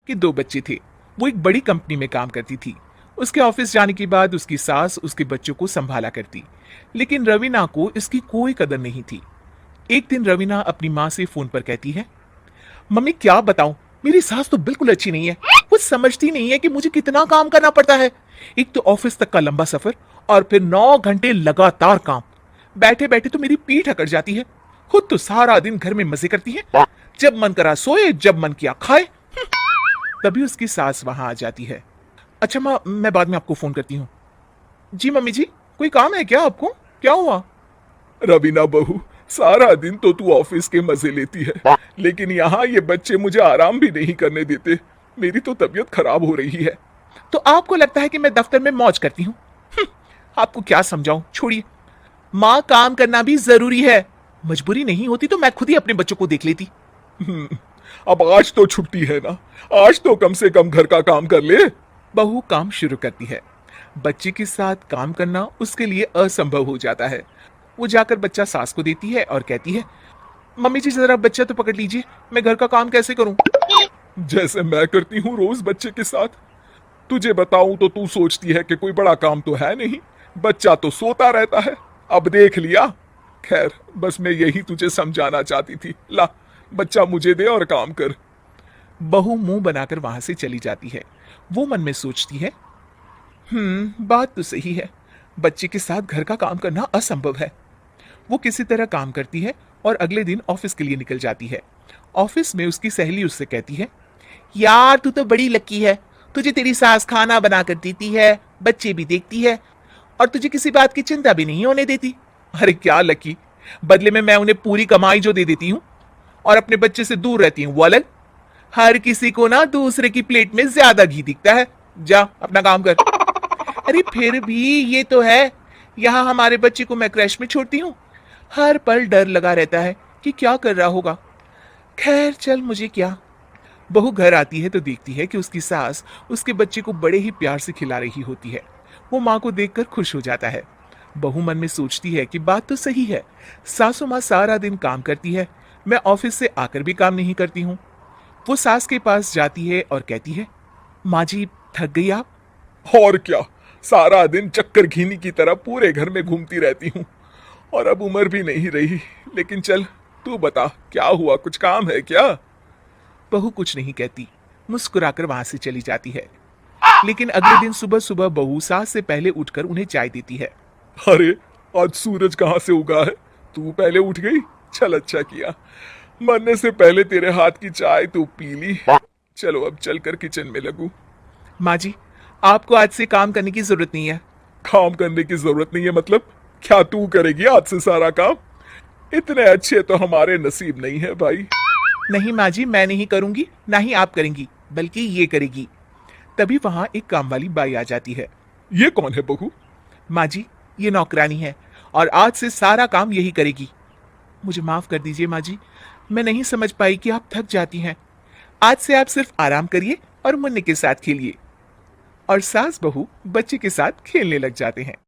कि दो बच्चे थे। वो एक बड़ी कंपनी में काम करती थी। उसके ऑफिस जाने के बाद उसकी सास उसके बच्चों को संभाला करती, लेकिन रवीना को इसकी कोई कदर नहीं थी। एक दिन रवीना अपनी माँ से फोन पर कहती है, मम्मी क्या बताऊं, मेरी सास तो बिल्कुल अच्छी नहीं है। वो समझती नहीं है कि मुझे कितना काम करना पड़ता है। एक तो ऑफिस तक का लंबा सफर और फिर 9 घंटे लगातार काम। बैठे बैठे तो मेरी पीठ अकड़ जाती है। खुद तो सारा दिन घर में मजे करती है, जब मन करा सोए, जब मन किया खाए। तभी उसकी सास वहां आ जाती है। अच्छा माँ, मैं बाद में आपको फोन करती हूँ। जी मम्मी जी, कोई काम है क्या आपको? क्या हुआ? रवीना बहू, सारा दिन तो तू ऑफिस के मजे लेती है, लेकिन यहाँ ये बच्चे मुझे आराम भी नहीं करने देते। मेरी तो तबीयत खराब हो रही है। तो आपको लगता है कि मैं दफ्तर में मौज करती हूँ? आपको क्या समझाऊं, छोड़िए। माँ, काम करना भी जरूरी है। मजबूरी नहीं होती तो मैं खुद ही अपने बच्चों को देख लेती। अब आज तो छुट्टी है ना, आज तो कम से कम घर का काम कर ले। बहू काम शुरू करती है। बच्चे के साथ काम करना उसके लिए असंभव हो जाता है। वो जाकर बच्चा सास को देती है और कहती है, मम्मी जी जरा बच्चा तो पकड़ लीजिए, मैं घर का काम कैसे करूं? जैसे मैं करती हूँ रोज बच्चे के साथ। तुझे बताऊं तो तू सोचती है कि कोई बड़ा काम तो है नहीं, बच्चा तो सोता रहता है। अब देख लिया। खैर, बस मैं यही तुझे समझाना चाहती थी। ला, बच्चा मुझे दे और काम कर। बहू मुंह बनाकर वहां से चली जाती है। वो मन में सोचती है, बात तो सही है, बच्चे के साथ घर का काम करना असंभव है। वो किसी तरह काम करती है और अगले दिन ऑफिस के लिए निकल जाती है। ऑफिस में उसकी सहेली उससे कहती है, यार तू तो बड़ी लकी है, तुझे तेरी सास खाना बना कर देती है, बच्चे भी देखती है और तुझे किसी बात की चिंता भी नहीं होने देती। अरे क्या लकी, बदले में मैं उन्हें पूरी कमाई जो दे देती हूँ और अपने बच्चे से दूर रहती हूँ, वो अलग। हर किसी को ना दूसरे की प्लेट में ज्यादा घी दिखता है। जा अपना काम कर। अरे फिर भी ये तो है, यहाँ हमारे बच्चे को मैं क्रैश में छोड़ती हूँ, हर पल डर लगा रहता है कि क्या कर रहा होगा। खैर चल, मुझे क्या। बहू घर आती है तो देखती है कि उसकी सास उसके बच्चे को बड़े ही प्यार से खिला रही होती है। वो माँ को देखकर खुश हो जाता है। बहू मन में सोचती है कि बात तो सही है, सासू माँ सारा दिन काम करती है, मैं ऑफिस से आकर भी काम नहीं करती हूँ। वो सास के पास जाती है और कहती है, माँ जी थक गई आप? और क्या, सारा दिन चक्कर घीनी की तरह पूरे घर में घूमती रहती हूँ और अब उम्र भी नहीं रही। लेकिन चल, तू बता क्या हुआ, कुछ काम है क्या? बहू कुछ नहीं कहती, मुस्कुराकर वहां से चली जाती है। लेकिन अगले दिन सुबह सुबह बहू सास से पहले उठकर उन्हें चाय देती है। अरे, आज सूरज कहाँ से उगा है? तू पहले उठ गई। चल, अच्छा किया, मरने से पहले तेरे हाथ की चाय तू पी ली। चलो अब चलकर किचन में लगू। माँ जी, आपको आज से काम करने की जरूरत नहीं है। काम करने की जरूरत नहीं है मतलब? क्या तू करेगी आज से सारा काम? इतने अच्छे तो हमारे नसीब नहीं है भाई। नहीं माँ जी, मैं नहीं करूंगी, ना ही आप करेंगी, बल्कि ये करेगी। तभी वहां एक काम वाली बाई आ जाती है। ये कौन है बहू? माँ जी, ये नौकरानी है और आज से सारा काम यही करेगी। मुझे माफ कर दीजिए माँ जी, मैं नहीं समझ पाई कि आप थक जाती हैं। आज से आप सिर्फ आराम करिए और मुन्ने के साथ खेलिए। और सास बहू बच्चे के साथ खेलने लग जाते हैं।